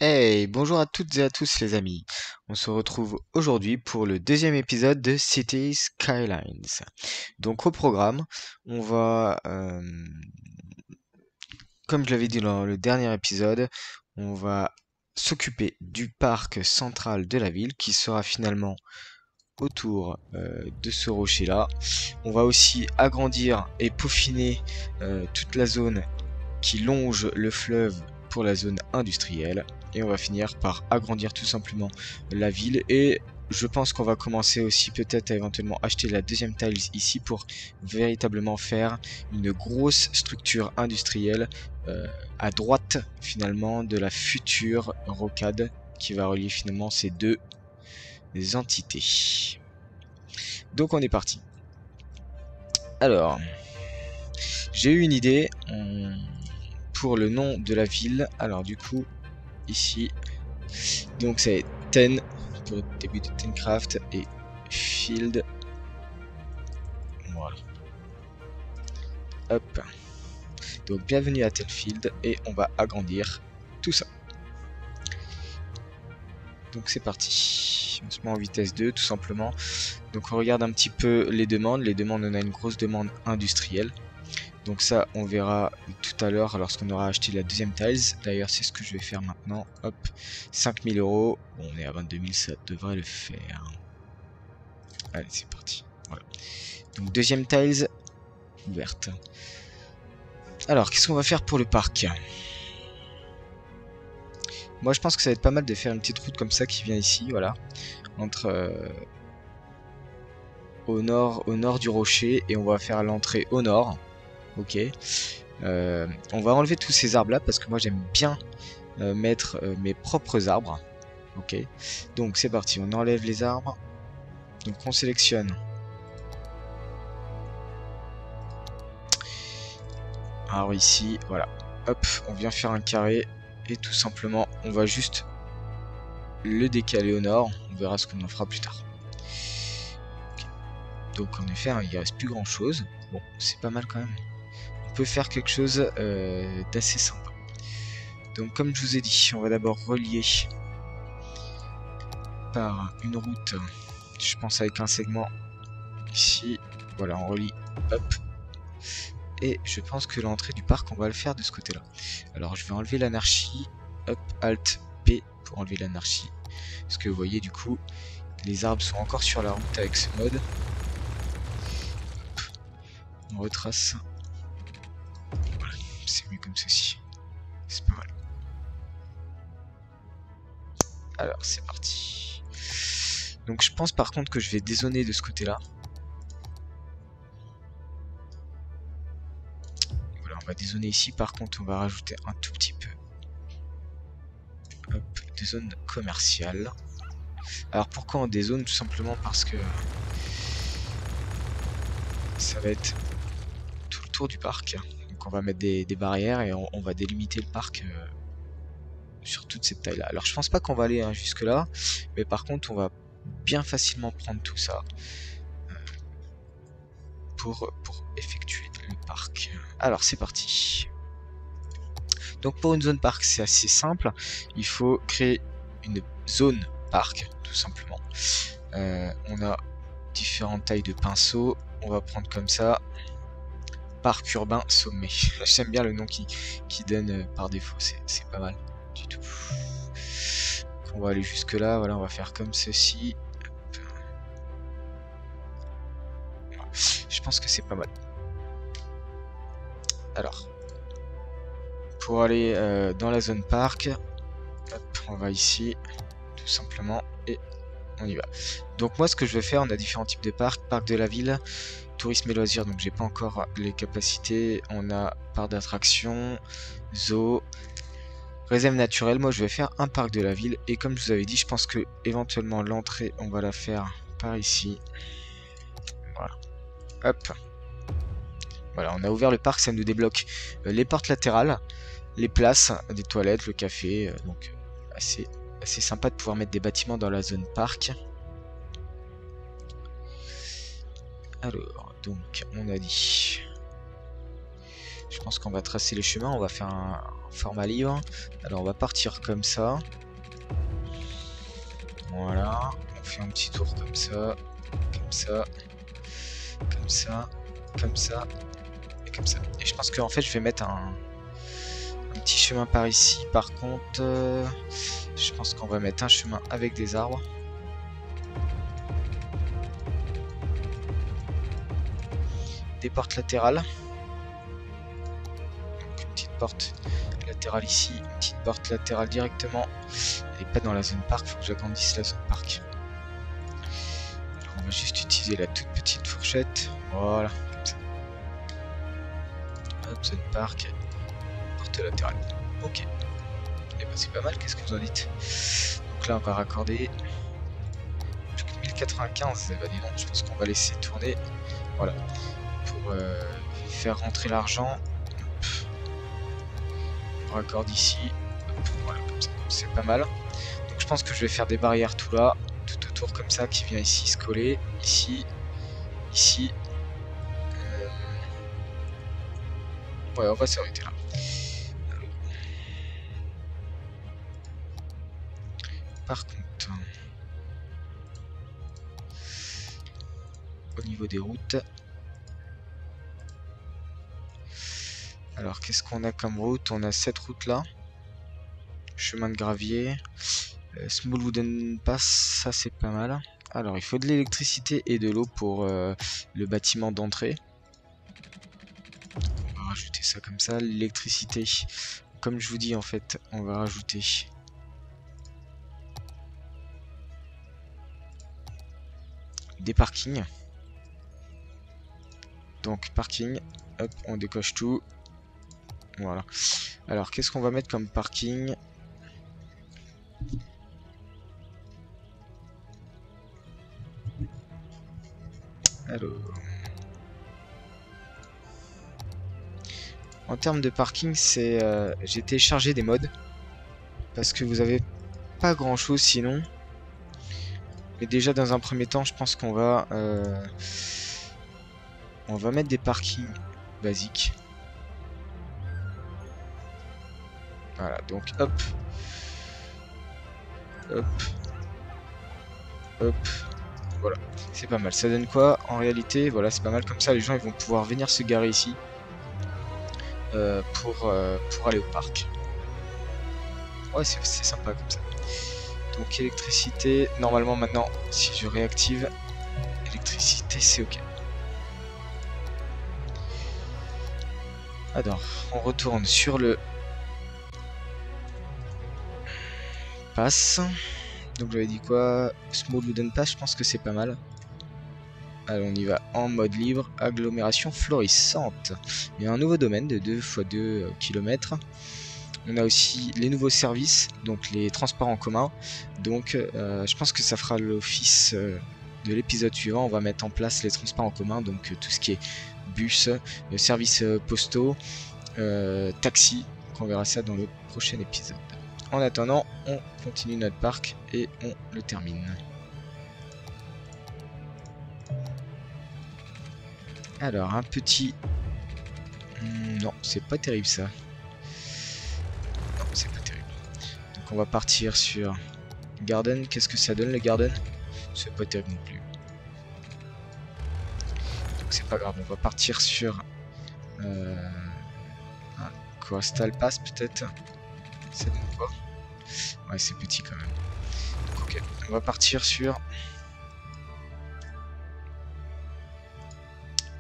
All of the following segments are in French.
Hey, bonjour à toutes et à tous les amis. On se retrouve aujourd'hui pour le deuxième épisode de Cities Skylines. Donc au programme, on va, comme je l'avais dit dans le dernier épisode, on va s'occuper du parc central de la ville qui sera finalement autour de ce rocher-là. On va aussi agrandir et peaufiner toute la zone qui longe le fleuve pour la zone industrielle. Et on va finir par agrandir tout simplement la ville. Et je pense qu'on va commencer aussi peut-être à éventuellement acheter la deuxième tiles ici pour véritablement faire une grosse structure industrielle à droite finalement de la future rocade qui va relier finalement ces deux entités. Donc on est parti. Alors, j'ai eu une idée pour le nom de la ville. Alors du coup, ici, donc c'est Ten pour le début de Tencraft et Field. Voilà. Hop. Donc bienvenue à Tenfield et on va agrandir tout ça. Donc c'est parti. On se met en vitesse 2 tout simplement. Donc on regarde un petit peu les demandes. Les demandes, on a une grosse demande industrielle. Donc ça, on verra tout à l'heure lorsqu'on aura acheté la deuxième tiles. D'ailleurs, c'est ce que je vais faire maintenant. Hop, 5000 euros. Bon, on est à 22 000, ça devrait le faire. Allez, c'est parti. Voilà. Donc deuxième tiles ouverte. Alors, qu'est-ce qu'on va faire pour le parc? Moi, je pense que ça va être pas mal de faire une petite route comme ça qui vient ici, voilà, entre au nord du rocher, et on va faire l'entrée au nord. Ok. On va enlever tous ces arbres là parce que moi j'aime bien mettre mes propres arbres. Ok. Donc c'est parti, on enlève les arbres. Donc on sélectionne. Alors ici, voilà. Hop, on vient faire un carré et tout simplement, on va juste le décaler au nord. On verra ce qu'on en fera plus tard. Okay. Donc en effet, hein, il ne reste plus grand chose. Bon, c'est pas mal quand même. On peut faire quelque chose d'assez sympa. Donc comme je vous ai dit, on va d'abord relier par une route, je pense avec un segment ici. Voilà, on relie, hop. Et je pense que l'entrée du parc, on va le faire de ce côté-là. Alors je vais enlever l'anarchie, hop, Alt P pour enlever l'anarchie. Parce que vous voyez du coup, les arbres sont encore sur la route avec ce mode. Hop. On retrace. Voilà, c'est mieux comme ceci. C'est pas mal. Alors c'est parti. Donc je pense par contre que je vais dézoner de ce côté-là. Voilà, on va dézoner ici. Par contre, on va rajouter un tout petit peu. Hop, des zones commerciales. Alors pourquoi on dézone? Tout simplement parce que ça va être tout le tour du parc. Donc on va mettre des barrières et on va délimiter le parc sur toute cette taille là. Alors je pense pas qu'on va aller jusque là, mais par contre on va bien facilement prendre tout ça pour effectuer le parc. Alors c'est parti. Donc pour une zone parc c'est assez simple, il faut créer une zone parc tout simplement. On a différentes tailles de pinceaux, on va prendre comme ça. Parc urbain sommet. J'aime bien le nom qui donne par défaut, c'est pas mal du tout. On va aller jusque là, voilà, on va faire comme ceci. Je pense que c'est pas mal. Alors, pour aller dans la zone parc, hop, on va ici, tout simplement, et on y va. Donc moi ce que je vais faire, on a différents types de parcs, parc de la ville, tourisme et loisirs, donc j'ai pas encore les capacités. On a parc d'attraction, zoo, réserve naturelle. Moi je vais faire un parc de la ville, et comme je vous avais dit, je pense que éventuellement l'entrée on va la faire par ici. Voilà, hop. Voilà, on a ouvert le parc, ça nous débloque les portes latérales, les places, des toilettes, le café, donc assez sympa de pouvoir mettre des bâtiments dans la zone parc. Alors, donc on a dit, Je pense qu'on va tracer les chemins, on va faire un format livre. Alors on va partir comme ça. Voilà, on fait un petit tour comme ça, comme ça, comme ça, comme ça, et comme ça. Et je pense qu'en fait je vais mettre un petit chemin par ici. Par contre, je pense qu'on va mettre un chemin avec des arbres. Des portes latérales. Donc une petite porte latérale ici, une petite porte latérale directement. Elle n'est pas dans la zone parc, il faut que j'agrandisse la zone parc. Alors on va juste utiliser la toute petite fourchette. Voilà, comme ça. Hop, zone parc, porte latérale. Ok. Et ben c'est pas mal, qu'est-ce que vous en dites? Donc là on va raccorder. Plus que 1095, bah dis donc, je pense qu'on va laisser tourner. Voilà. Pour faire rentrer l'argent. On raccorde ici. Hop, voilà, comme ça. C'est pas mal. Donc je pense que je vais faire des barrières tout là, tout autour comme ça, qui vient ici se coller. Ici. Ici. Ouais, on va s'arrêter là. Par contre, au niveau des routes, alors qu'est-ce qu'on a comme route? On a cette route là, chemin de gravier, small wooden pass, ça c'est pas mal. Alors il faut de l'électricité et de l'eau pour le bâtiment d'entrée. On va rajouter ça comme ça. L'électricité, comme je vous dis en fait, on va rajouter des parkings. Donc parking, hop, on décoche tout. Voilà. Alors qu'est-ce qu'on va mettre comme parking? Alors, en termes de parking, c'est j'ai téléchargé des mods parce que vous avez pas grand chose sinon. Mais déjà dans un premier temps, je pense qu'on va mettre des parkings basiques. Voilà, donc hop, hop, hop, voilà, c'est pas mal. Ça donne quoi en réalité? Voilà, c'est pas mal comme ça. Les gens ils vont pouvoir venir se garer ici pour aller au parc. Ouais, c'est sympa comme ça. Donc électricité, normalement maintenant, si je réactive électricité, c'est ok. Alors, on retourne sur le pass. Donc j'avais dit quoi? Small wooden pass, je pense que c'est pas mal. Allez, on y va en mode libre, agglomération florissante. Il y a un nouveau domaine de 2 x 2 km. On a aussi les nouveaux services, donc les transports en commun. Donc je pense que ça fera l'office de l'épisode suivant. On va mettre en place les transports en commun, donc tout ce qui est bus, services postaux, taxi. On verra ça dans le prochain épisode. En attendant, on continue notre parc et on le termine. Alors, un petit... Non, c'est pas terrible ça. Non, c'est pas terrible. Donc on va partir sur Garden. Qu'est-ce que ça donne le Garden? C'est pas terrible non plus. Donc c'est pas grave, on va partir sur... un Coastal Pass peut-être. Ça donne quoi? Ouais, c'est petit quand même. Donc, ok, on va partir sur...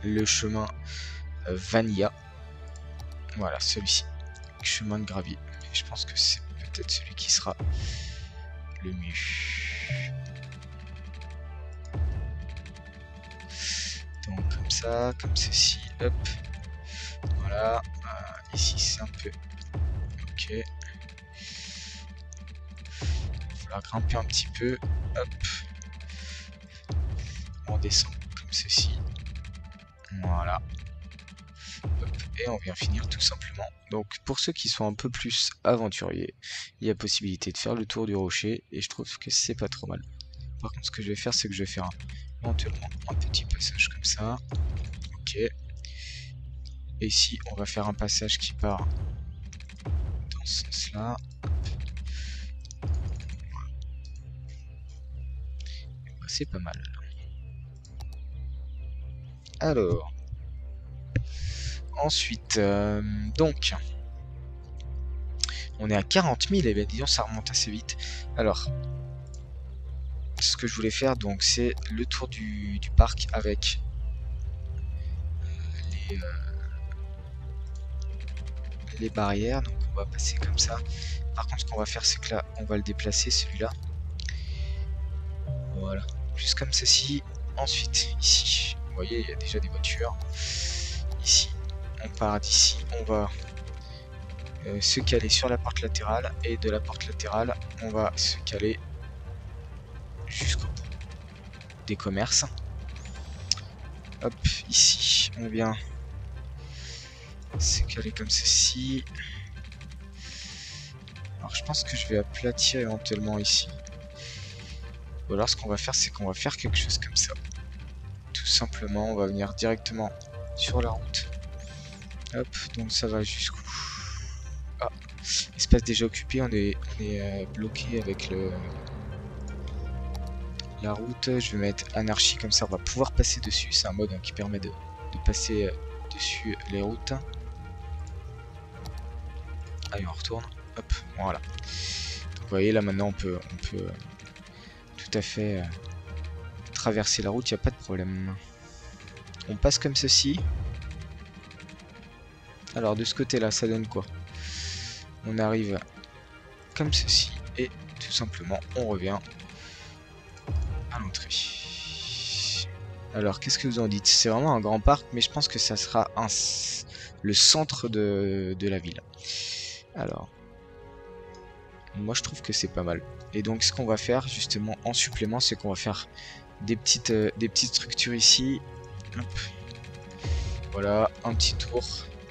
le chemin Vanilla. Voilà, celui-ci. Chemin de gravier. Je pense que c'est peut-être celui qui sera le mieux. Donc comme ça, comme ceci. Hop. Voilà. Ici c'est un peu... Ok. Il va falloir grimper un petit peu. Hop. On descend comme ceci. Voilà. Hop. Et on vient finir tout simplement. Donc pour ceux qui sont un peu plus aventuriers, il y a possibilité de faire le tour du rocher et je trouve que c'est pas trop mal. Par contre ce que je vais faire c'est que je vais faire éventuellement un petit passage comme ça. Ok. Et ici, on va faire un passage qui part dans ce sens-là. C'est pas mal. Alors, ensuite, donc, on est à 40 000, et bien disons, ça remonte assez vite. Alors, ce que je voulais faire, donc, c'est le tour du parc avec les barrières. Donc, on va passer comme ça. Par contre, ce qu'on va faire, c'est que là, on va le déplacer, celui-là. Voilà, juste comme ceci. Ensuite, ici, vous voyez, il y a déjà des voitures. Ici, on part d'ici, on va se caler sur la porte latérale, et de la porte latérale, on va se caler jusqu'au bout des commerces. Hop, ici, on vient se caler comme ceci. Alors, je pense que je vais aplatir éventuellement ici. Ou alors, ce qu'on va faire, c'est qu'on va faire quelque chose comme ça. Tout simplement, on va venir directement sur la route. Hop, donc ça va jusqu'où? Ah, espace déjà occupé, on est bloqué avec la route. Je vais mettre anarchie, comme ça on va pouvoir passer dessus. C'est un mode qui permet de passer dessus les routes. Allez, on retourne. Hop, voilà. Donc vous voyez là maintenant on peut tout à fait traverser la route, il n'y a pas de problème. On passe comme ceci. Alors de ce côté là ça donne quoi? On arrive comme ceci et tout simplement on revient à l'entrée. Alors qu'est-ce que vous en dites? C'est vraiment un grand parc, mais je pense que ça sera le centre de la ville. Alors moi je trouve que c'est pas mal. Et donc ce qu'on va faire justement en supplément, c'est qu'on va faire des petites structures ici. Hop. Voilà, un petit tour.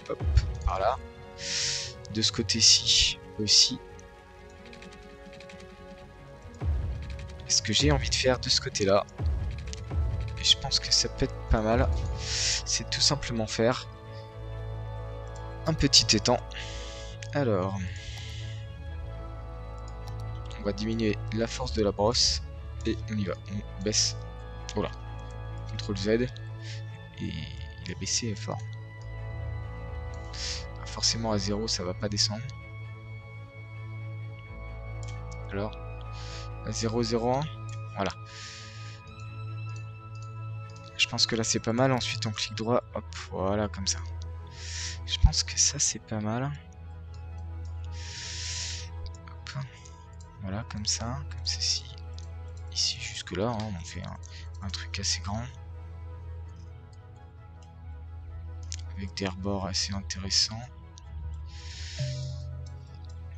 Hop, par là. De ce côté-ci aussi. Ce que j'ai envie de faire de ce côté-là, et je pense que ça peut être pas mal, c'est tout simplement faire un petit étang. Alors, on va diminuer la force de la brosse et on y va. On baisse. Voilà. CTRL Z. Et il a baissé fort. Forcément à 0 ça va pas descendre. Alors à 0,01. Voilà. Je pense que là c'est pas mal. Ensuite on clique droit. Hop, voilà comme ça. Je pense que ça c'est pas mal. Hop. Voilà comme ça. Comme ceci. Ici jusque là. Hein, on fait un truc assez grand. Avec des rebords assez intéressants.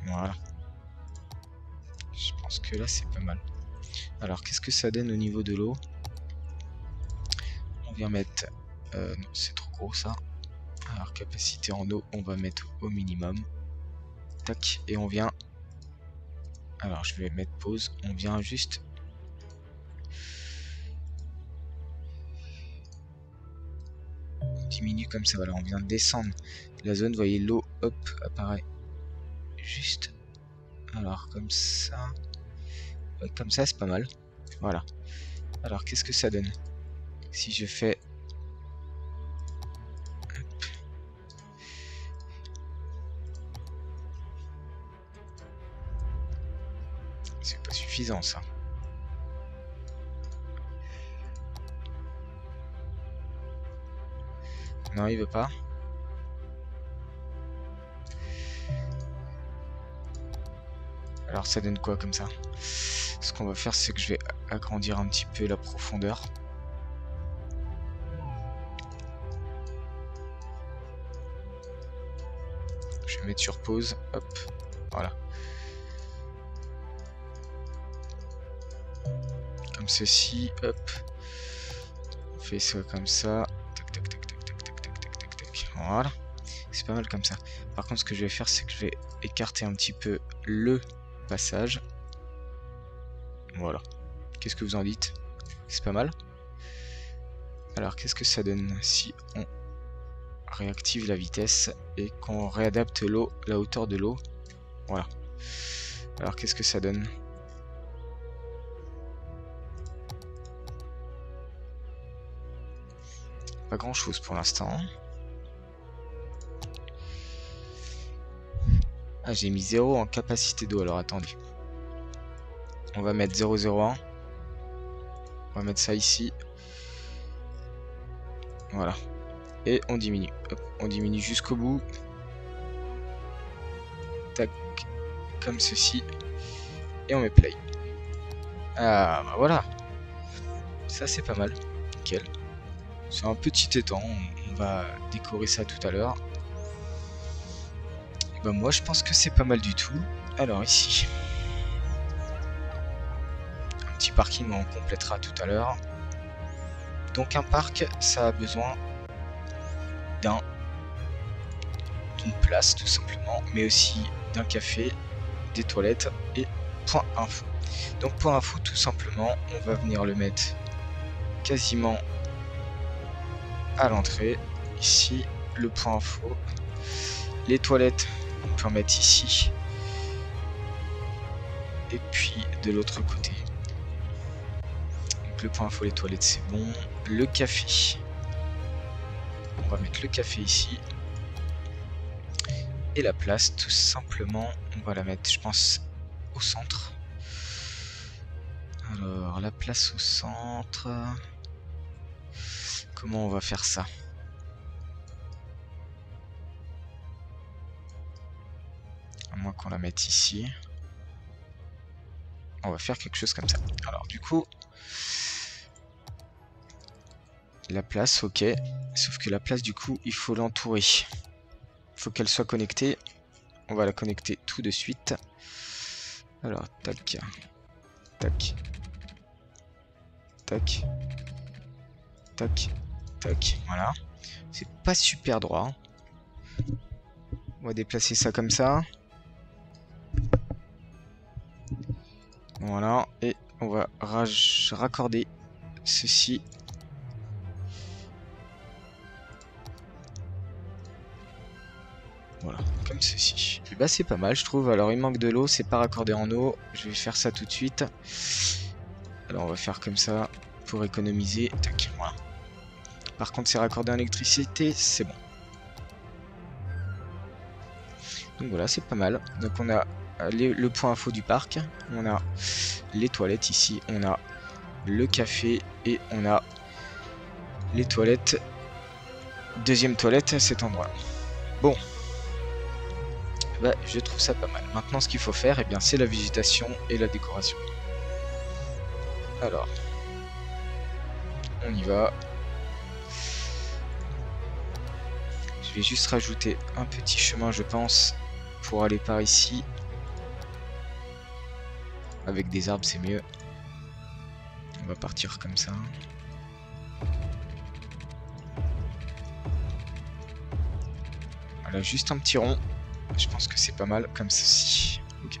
Voilà. Je pense que là c'est pas mal. Alors qu'est-ce que ça donne au niveau de l'eau? On vient mettre... non c'est trop gros ça. Alors capacité en eau on va mettre au minimum. Tac, et on vient... Alors je vais mettre pause. On vient juste... On diminue comme ça, voilà, on vient descendre la zone, vous voyez l'eau, hop, apparaît juste... Alors comme ça... Ouais, comme ça c'est pas mal. Voilà. Alors qu'est-ce que ça donne si je fais... C'est pas suffisant ça. Non, il veut pas. Alors ça donne quoi comme ça? Ce qu'on va faire, c'est que je vais agrandir un petit peu la profondeur. Je vais mettre sur pause. Hop, voilà. Comme ceci, hop. On fait ça comme ça. Tac, tac, tac, tac, tac, tac, tac, tac, tac, tac. Voilà. C'est pas mal comme ça. Par contre, ce que je vais faire, c'est que je vais écarter un petit peu le passage. Voilà. Qu'est-ce que vous en dites? C'est pas mal. Alors, qu'est-ce que ça donne si on réactive la vitesse et qu'on réadapte l'eau, la hauteur de l'eau. Voilà. Alors qu'est-ce que ça donne? Pas grand chose pour l'instant. Ah, j'ai mis 0 en capacité d'eau, alors attendez. On va mettre 0,01. On va mettre ça ici. Voilà. Et on diminue. Hop, on diminue jusqu'au bout. Tac. Comme ceci. Et on met play. Ah, bah voilà. Ça, c'est pas mal. Nickel. C'est un petit étang. On va décorer ça tout à l'heure. Bah moi, je pense que c'est pas mal du tout. Alors, ici. Un petit parking, on complétera tout à l'heure. Donc, un parc, ça a besoin d'une place, tout simplement. Mais aussi d'un café, des toilettes et point info. Donc point info, tout simplement, on va venir le mettre quasiment à l'entrée. Ici, le point info. Les toilettes, on peut en mettre ici. Et puis de l'autre côté. Donc le point info, les toilettes, c'est bon. Le café. On va mettre le café ici. Et la place, tout simplement, on va la mettre, je pense, au centre. Alors, la place au centre... Comment on va faire ça? À moins qu'on la mette ici. On va faire quelque chose comme ça. Alors, du coup... La place, ok. Sauf que la place, du coup, il faut l'entourer. Il faut qu'elle soit connectée. On va la connecter tout de suite. Alors, tac. Tac. Tac. Tac. Tac. Voilà. C'est pas super droit. On va déplacer ça comme ça. Voilà. Et on va raccorder ceci. Voilà, comme ceci. Et bah c'est pas mal je trouve. Alors il manque de l'eau, c'est pas raccordé en eau. Je vais faire ça tout de suite. Alors on va faire comme ça pour économiser. Tac, voilà. Par contre c'est raccordé en électricité, c'est bon. Donc voilà, c'est pas mal. Donc on a le point info du parc. On a les toilettes ici. On a le café et on a les toilettes. Deuxième toilette à cet endroit. Bon. Bah, je trouve ça pas mal. Maintenant, ce qu'il faut faire, eh bien, c'est la végétation et la décoration. Alors, on y va. Je vais juste rajouter un petit chemin, je pense, pour aller par ici. Avec des arbres, c'est mieux. On va partir comme ça. Voilà, juste un petit rond. Je pense que c'est pas mal comme ceci. Okay.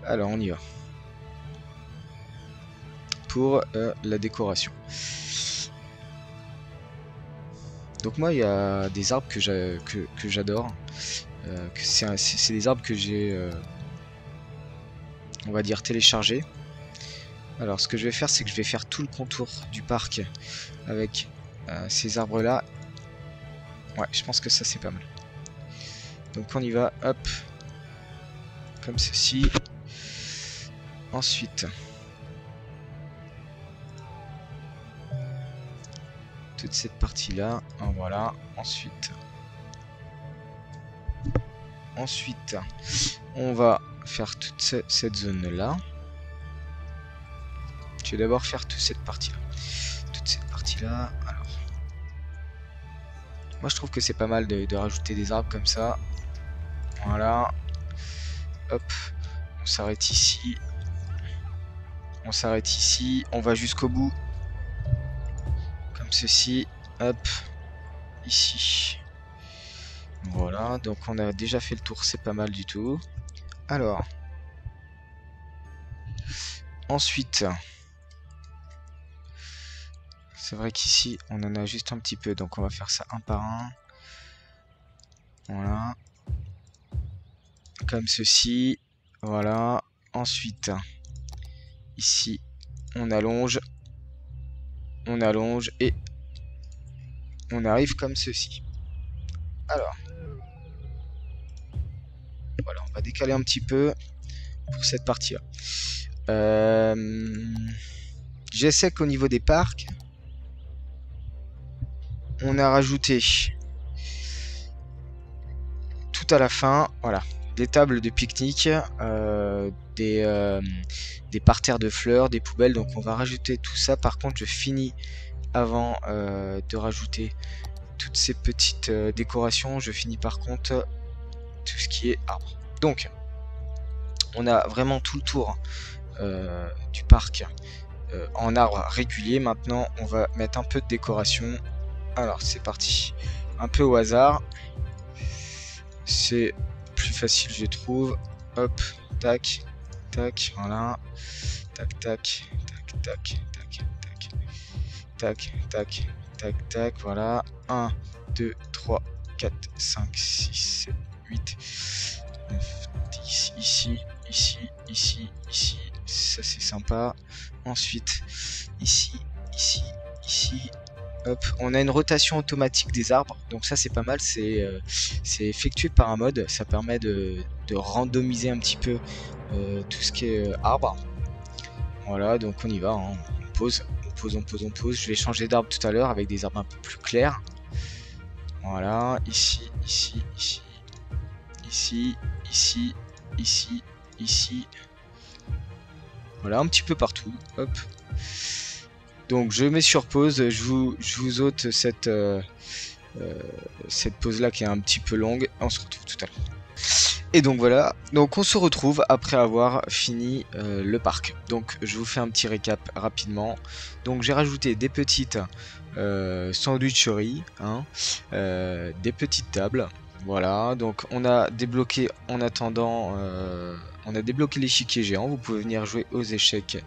Alors on y va. Pour la décoration. Donc moi il y a des arbres que j'adore. C'est des arbres que j'ai on va dire téléchargés. Alors ce que je vais faire, c'est que je vais faire tout le contour du parc avec ces arbres là. Ouais, je pense que ça c'est pas mal. Donc on y va, hop, comme ceci. Ensuite, toute cette partie-là, voilà. Ensuite, on va faire toute cette zone-là. Je vais d'abord faire toute cette partie-là. Toute cette partie-là, alors. Moi je trouve que c'est pas mal de rajouter des arbres comme ça. Voilà. Hop. On s'arrête ici. On s'arrête ici. On va jusqu'au bout. Comme ceci. Hop. Ici. Voilà. Donc on a déjà fait le tour. C'est pas mal du tout. Alors. Ensuite. C'est vrai qu'ici, on en a juste un petit peu. Donc on va faire ça un par un. Voilà. Comme ceci. Voilà. Ensuite, ici, on allonge et on arrive comme ceci. Alors, voilà, on va décaler un petit peu pour cette partie-là. J'essaie qu'au niveau des parcs, on a rajouté tout à la fin, voilà, des tables de pique-nique, des parterres de fleurs, des poubelles. Donc on va rajouter tout ça. Par contre, je finis avant de rajouter toutes ces petites décorations. Je finis par contre tout ce qui est arbre. Donc on a vraiment tout le tour du parc en arbre régulier. Maintenant on va mettre un peu de décoration. Alors c'est parti, un peu au hasard, c'est plus facile je trouve. Hop, tac, tac, voilà, tac, tac, tac, tac, tac, tac, tac, tac, tac, tac, voilà, 1, 2, 3, 4, 5, 6, 7, 8, 9, 10, ici, ici, ici, ici, ça c'est sympa. Ensuite, ici, ici, ici, hop, on a une rotation automatique des arbres, donc ça c'est pas mal, c'est effectué par un mode, ça permet de randomiser un petit peu tout ce qui est arbre. Voilà, donc on y va, hein. On pose, on pose, on pose, on pose. Je vais changer d'arbre tout à l'heure avec des arbres un peu plus clairs. Voilà, ici, ici, ici, ici, ici, ici, ici. Voilà, un petit peu partout, hop. Donc je mets sur pause, je vous ôte cette pause là qui est un petit peu longue. On se retrouve tout à l'heure. Et donc voilà, donc on se retrouve après avoir fini le parc. Donc je vous fais un petit récap rapidement. Donc j'ai rajouté des petites sandwicheries, hein, des petites tables. Voilà, donc on a débloqué en attendant, on a débloqué l'échiquier géant. Vous pouvez venir jouer aux échecs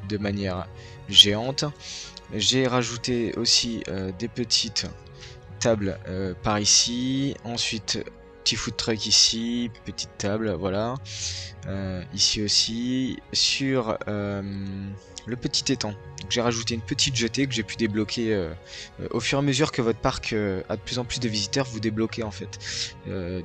de manière géante. J'ai rajouté aussi des petites tables par ici. Ensuite, petit food truck ici, petite table, voilà. Ici aussi, sur le petit étang. J'ai rajouté une petite jetée que j'ai pu débloquer au fur et à mesure que votre parc a de plus en plus de visiteurs. Vous débloquez en fait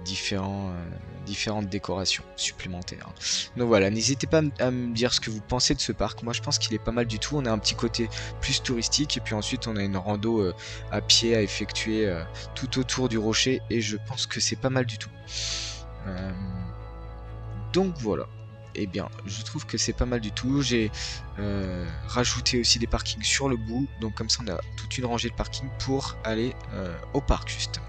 différentes décorations supplémentaires. Donc voilà, n'hésitez pas à me dire ce que vous pensez de ce parc. Moi je pense qu'il est pas mal du tout. On a un petit côté plus touristique et puis ensuite on a une rando à pied à effectuer tout autour du rocher et je pense que c'est pas mal du tout. Donc voilà, et bien je trouve que c'est pas mal du tout. J'ai rajouté aussi des parkings sur le bout, donc comme ça on a toute une rangée de parking pour aller au parc justement.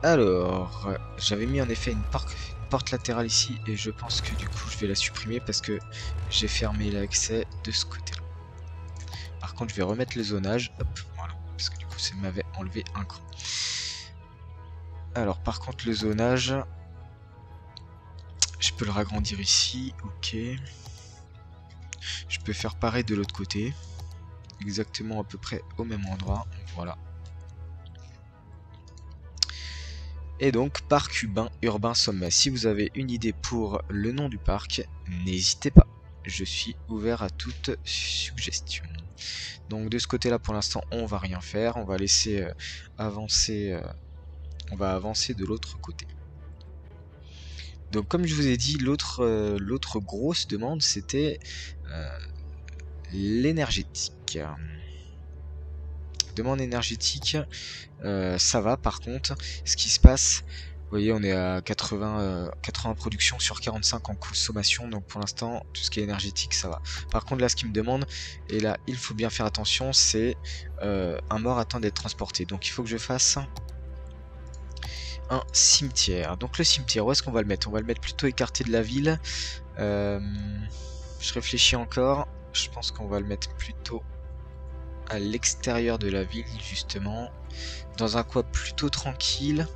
Alors, j'avais mis en effet une porte latérale ici et je pense que du coup je vais la supprimer parce que j'ai fermé l'accès de ce côté là. Par contre je vais remettre le zonage, hop, voilà, parce que du coup ça m'avait enlevé un cran. Alors par contre le zonage, je peux le ragrandir ici, ok. Je peux faire pareil de l'autre côté, exactement à peu près au même endroit, voilà. Et donc parc urbain sommet. Si vous avez une idée pour le nom du parc, n'hésitez pas. Je suis ouvert à toute suggestion. Donc de ce côté là pour l'instant on va rien faire, on va laisser avancer, on va avancer de l'autre côté. Donc comme je vous ai dit, l'autre grosse demande c'était l'énergétique. Demande énergétique, ça va. Par contre ce qui se passe, vous voyez on est à 80 production sur 45 en consommation, donc pour l'instant tout ce qui est énergétique ça va. Par contre là ce qui me demande, et là il faut bien faire attention, c'est un mort attend d'être transporté, donc il faut que je fasse un cimetière. Donc le cimetière, où est-ce qu'on va le mettre? On va le mettre plutôt écarté de la ville. Je réfléchis encore, je pense qu'on va le mettre plutôt à l'extérieur de la ville justement, dans un coin plutôt tranquille.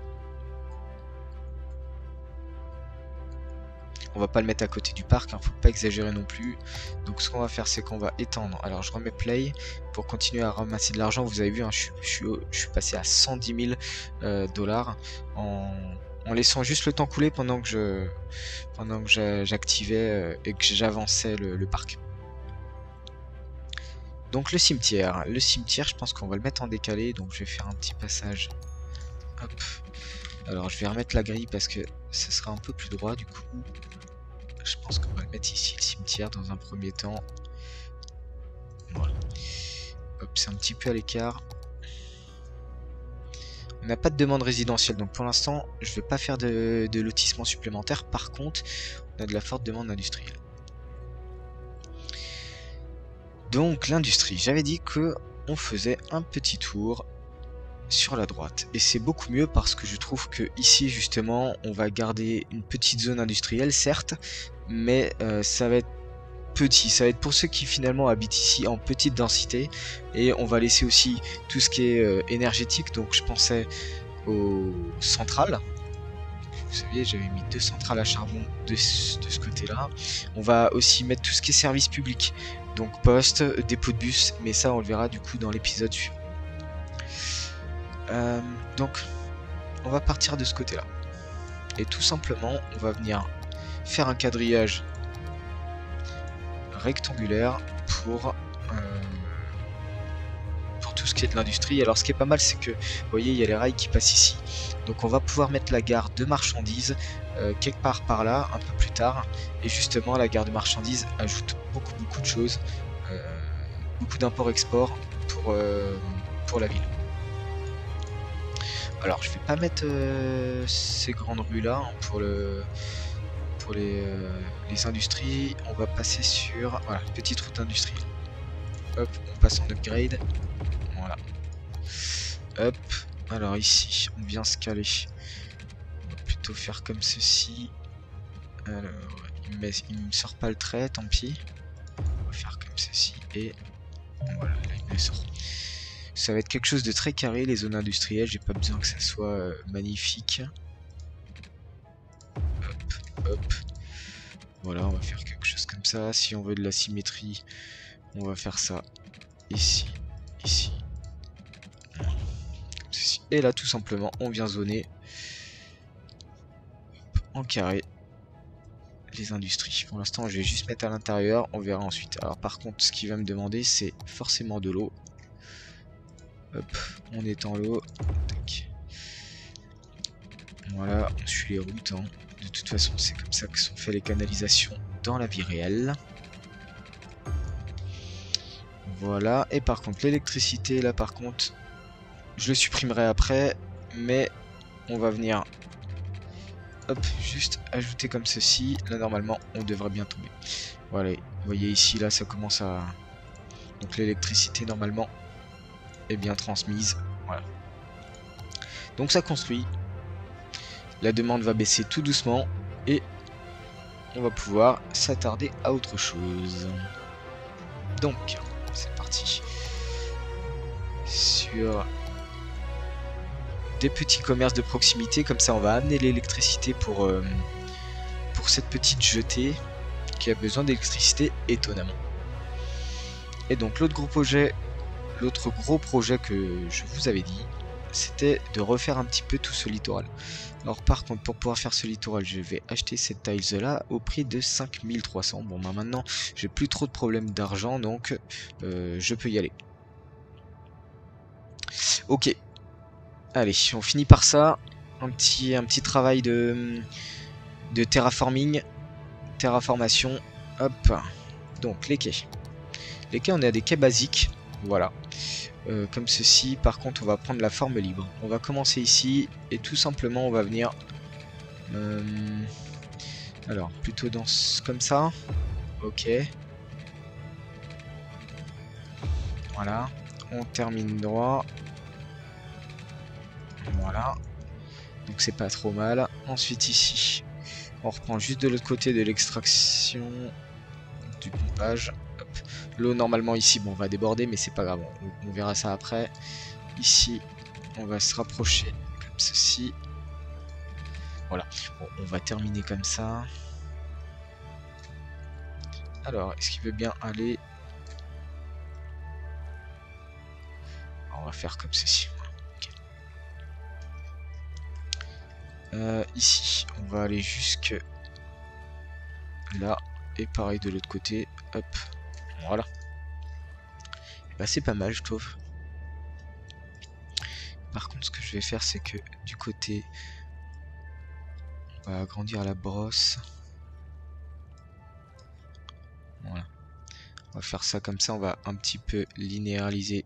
On va pas le mettre à côté du parc, hein, faut pas exagérer non plus. Donc ce qu'on va faire, c'est qu'on va étendre. Alors je remets play pour continuer à ramasser de l'argent. Vous avez vu, hein, je suis passé à 110 000 dollars en laissant juste le temps couler pendant que j'activais et que j'avançais le parc. Donc le cimetière, je pense qu'on va le mettre en décalé, donc je vais faire un petit passage. Hop. Alors je vais remettre la grille parce que ça sera un peu plus droit du coup. Je pense qu'on va le mettre ici, le cimetière, dans un premier temps. Voilà. Hop, c'est un petit peu à l'écart. On n'a pas de demande résidentielle, donc pour l'instant, je ne vais pas faire de lotissement supplémentaire. Par contre, on a de la forte demande industrielle. Donc l'industrie, j'avais dit que on faisait un petit tour sur la droite. Et c'est beaucoup mieux parce que je trouve que ici, justement, on va garder une petite zone industrielle, certes, mais ça va être petit, ça va être pour ceux qui finalement habitent ici en petite densité, et on va laisser aussi tout ce qui est énergétique. Donc je pensais aux centrales, vous savez, j'avais mis 2 centrales à charbon de ce côté là. On va aussi mettre tout ce qui est service public, donc poste, dépôt de bus, mais ça on le verra du coup dans l'épisode suivant. Donc on va partir de ce côté là, et tout simplement on va venir faire un quadrillage rectangulaire pour tout ce qui est de l'industrie. Alors ce qui est pas mal, c'est que vous voyez, il y a les rails qui passent ici, donc on va pouvoir mettre la gare de marchandises quelque part par là un peu plus tard, et justement la gare de marchandises ajoute beaucoup de choses, beaucoup d'import-export pour la ville. Alors je vais pas mettre ces grandes rues là, hein, pour les industries. On va passer sur, voilà, petite route industrielle. Hop, on passe en upgrade. Voilà. Hop, alors ici, on vient se caler. On va plutôt faire comme ceci. Alors, il me sort pas le trait, tant pis. On va faire comme ceci et voilà, là il me le sort. Ça va être quelque chose de très carré, les zones industrielles. J'ai pas besoin que ça soit magnifique. Hop, hop. Voilà, on va faire quelque chose comme ça. Si on veut de la symétrie, on va faire ça ici, ici. Comme ceci. Et là, tout simplement, on vient zoner en carré les industries. Pour l'instant, je vais juste mettre à l'intérieur, on verra ensuite. Alors par contre, ce qu'il va me demander, c'est forcément de l'eau. Hop, on étend l'eau. Voilà, on suit les routes, hein. De toute façon, c'est comme ça que sont faites les canalisations dans la vie réelle. Voilà, et par contre, l'électricité, là par contre, je le supprimerai après, mais on va venir, hop, juste ajouter comme ceci. Là, normalement, on devrait bien tomber. Voilà, vous voyez ici, là, ça commence à... Donc l'électricité, normalement, est bien transmise. Voilà. Donc ça construit. La demande va baisser tout doucement et on va pouvoir s'attarder à autre chose. Donc, c'est parti. Sur des petits commerces de proximité, comme ça on va amener l'électricité pour cette petite jetée qui a besoin d'électricité étonnamment. Et donc l'autre gros projet que je vous avais dit, c'était de refaire un petit peu tout ce littoral. Alors par contre, pour pouvoir faire ce littoral, je vais acheter cette tiles là au prix de 5300. Bon bah maintenant j'ai plus trop de problèmes d'argent, donc je peux y aller. Ok, allez, on finit par ça. Un petit travail de terraformation. Hop, donc les quais. Les quais, on a des quais basiques, voilà. Comme ceci. Par contre, on va prendre la forme libre. On va commencer ici et tout simplement on va venir alors plutôt dans comme ça. Ok, voilà, on termine droit. Voilà, donc c'est pas trop mal. Ensuite ici on reprend juste de l'autre côté de l'extraction du pompage. L'eau normalement ici, bon, on va déborder, mais c'est pas grave, on verra ça après. Ici, on va se rapprocher comme ceci. Voilà, bon, on va terminer comme ça. Alors, est-ce qu'il veut bien aller? On va faire comme ceci. Okay. Ici, on va aller jusque là. Et pareil de l'autre côté. Hop. Voilà. Bah, c'est pas mal, je trouve. Par contre, ce que je vais faire, c'est que du côté, on va agrandir la brosse. Voilà. On va faire ça comme ça. On va un petit peu linéariser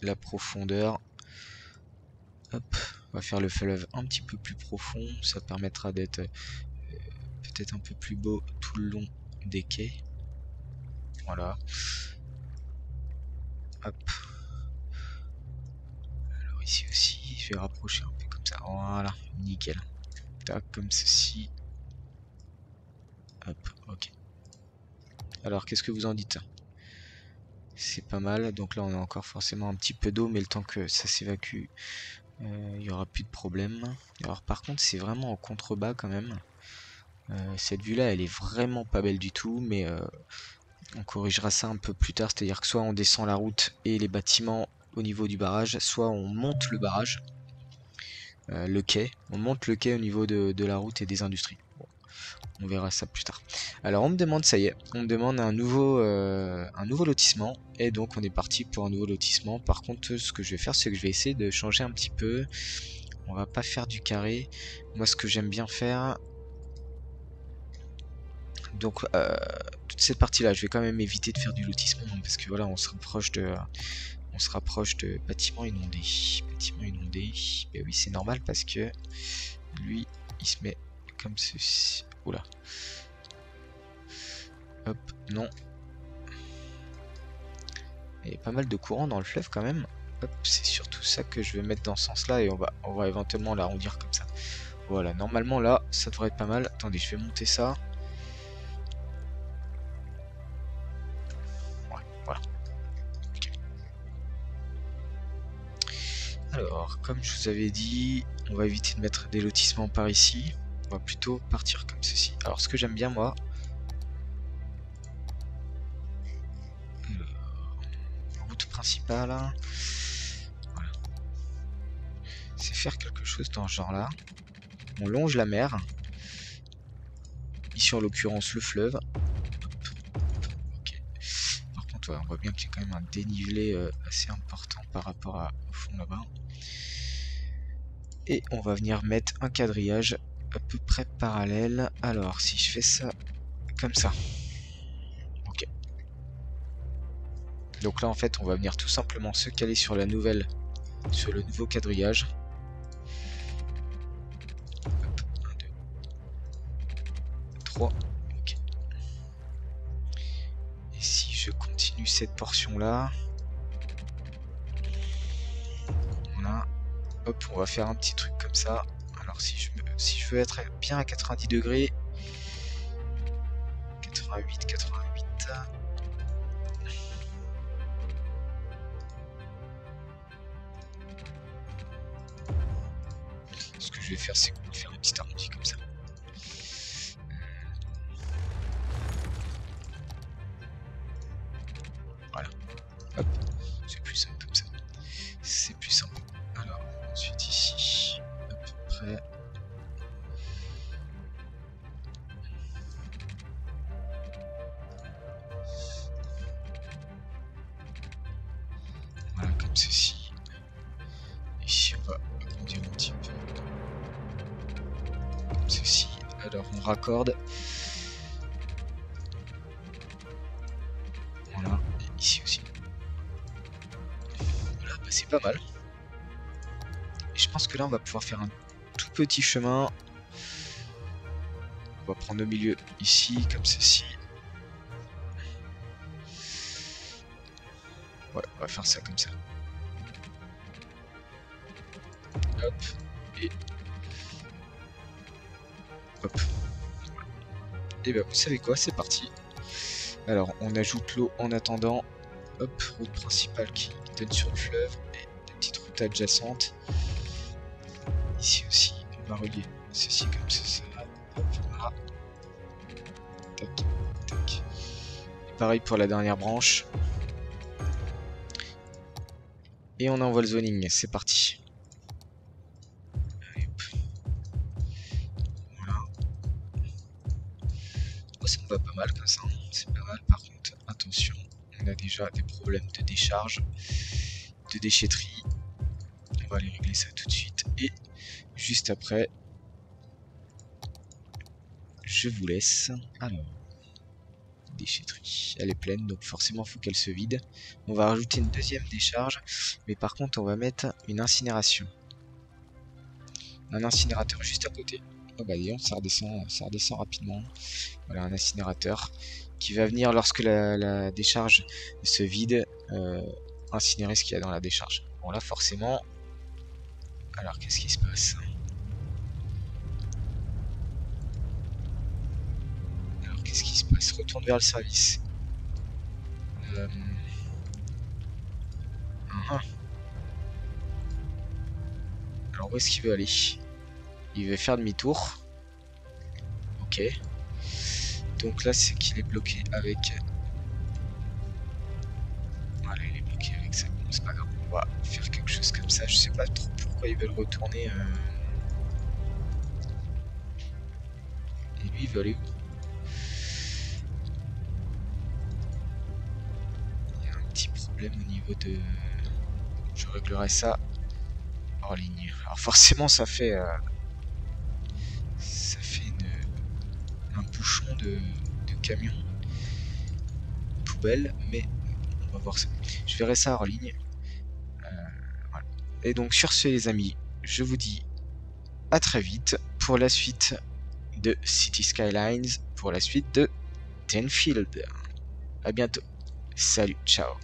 la profondeur. Hop. On va faire le fleuve un petit peu plus profond. Ça permettra d'être peut-être un peu plus beau tout le long des quais. Voilà. Hop. Alors ici aussi, je vais rapprocher un peu comme ça. Voilà, nickel. Tac, comme ceci. Hop, ok. Alors, qu'est-ce que vous en dites? C'est pas mal. Donc là, on a encore forcément un petit peu d'eau, mais le temps que ça s'évacue, il n'y aura plus de problème. Alors, par contre, c'est vraiment en contrebas quand même. Cette vue-là, elle est vraiment pas belle du tout, mais on corrigera ça un peu plus tard. C'est-à-dire que soit on descend la route et les bâtiments au niveau du barrage, soit on monte le barrage, le quai. On monte le quai au niveau de la route et des industries. Bon, on verra ça plus tard. Alors on me demande, ça y est, on me demande un nouveau lotissement. Et donc on est parti pour un nouveau lotissement. Par contre, ce que je vais faire, c'est que je vais essayer de changer un petit peu. On va pas faire du carré. Moi, ce que j'aime bien faire... Donc toute cette partie là, je vais quand même éviter de faire du lotissement, hein, parce que voilà, on se rapproche de bâtiments inondés. Bâtiments inondés. Et oui, c'est normal parce que lui, il se met comme ceci. Oula. Hop, non. Il y a pas mal de courant dans le fleuve quand même. Hop, c'est surtout ça que je vais mettre dans ce sens-là et on va éventuellement l'arrondir comme ça. Voilà, normalement là, ça devrait être pas mal. Attendez, je vais monter ça. Ouais, voilà. Okay. Alors, comme je vous avais dit, on va éviter de mettre des lotissements par ici. On va plutôt partir comme ceci. Alors, ce que j'aime bien moi, route principale, voilà, c'est faire quelque chose dans ce genre-là. On longe la mer. Ici, en l'occurrence, le fleuve. Okay. Par contre, ouais, on voit bien qu'il y a quand même un dénivelé assez important par rapport au fond là-bas. Et on va venir mettre un quadrillage à peu près parallèle. Alors, si je fais ça comme ça. Ok. Donc là, en fait, on va venir tout simplement se caler sur le nouveau quadrillage. Hop, 1, 2, 3. Ok. Et si je continue cette portion-là, voilà. Hop, on va faire un petit truc comme ça. Alors si je veux être bien à 90 degrés, 88, 88. Ce que je vais faire, c'est qu'on va faire un petit arrondi comme ça. Voilà. Hop, c'est plus simple comme ça. C'est plus simple. Alors, ensuite ici, à peu près. Voilà, comme ceci. Ici, on va agrandir un petit peu. Comme ceci. Alors, on raccorde. Voilà, et ici aussi. Voilà, bah c'est pas mal. Et je pense que là, on va pouvoir faire un tout petit chemin. On va prendre au milieu ici, comme ceci. Voilà, on va faire ça comme ça. Hop, et hop. Et ben vous savez quoi, c'est parti. Alors on ajoute l'eau en attendant. Hop, route principale qui donne sur le fleuve et des petites routes adjacentes. Ici aussi, on va relier ceci comme ça. Hop, voilà. Tac, tac. pareil pour la dernière branche. Et on envoie le zoning, c'est parti. Allez, hop. Voilà. Oh, ça me va pas mal comme ça, hein. C'est pas mal. Par contre, attention, on a déjà des problèmes de décharge, de déchetterie. On va aller régler ça tout de suite. Et juste après, je vous laisse. Alors, déchetterie, elle est pleine, donc forcément il faut qu'elle se vide. On va rajouter une deuxième décharge, mais par contre on va mettre une incinération. Un incinérateur juste à côté. Oh bah disons, ça redescend rapidement. Voilà, un incinérateur qui va venir lorsque la décharge se vide, incinérer ce qu'il y a dans la décharge. Bon là forcément, alors qu'est-ce qui se passe? Alors qu'est-ce qui se passe? Retourne vers le service. Alors où est-ce qu'il veut aller? Il veut faire demi-tour. Ok. Donc là c'est qu'il est bloqué avec... Voilà, il est bloqué avec ça. Bon, c'est pas grave. On va faire quelque chose comme ça. Je sais pas trop pourquoi ils veulent retourner. Et lui il veut aller où? Il y a un petit problème au niveau de... Je réglerai ça hors ligne. Alors forcément ça fait un bouchon de camion poubelle, mais on va voir ça. Je verrai ça hors ligne. Voilà. Et donc sur ce les amis, je vous dis à très vite pour la suite de City Skylines, pour la suite de Tenfield. À bientôt. Salut, ciao.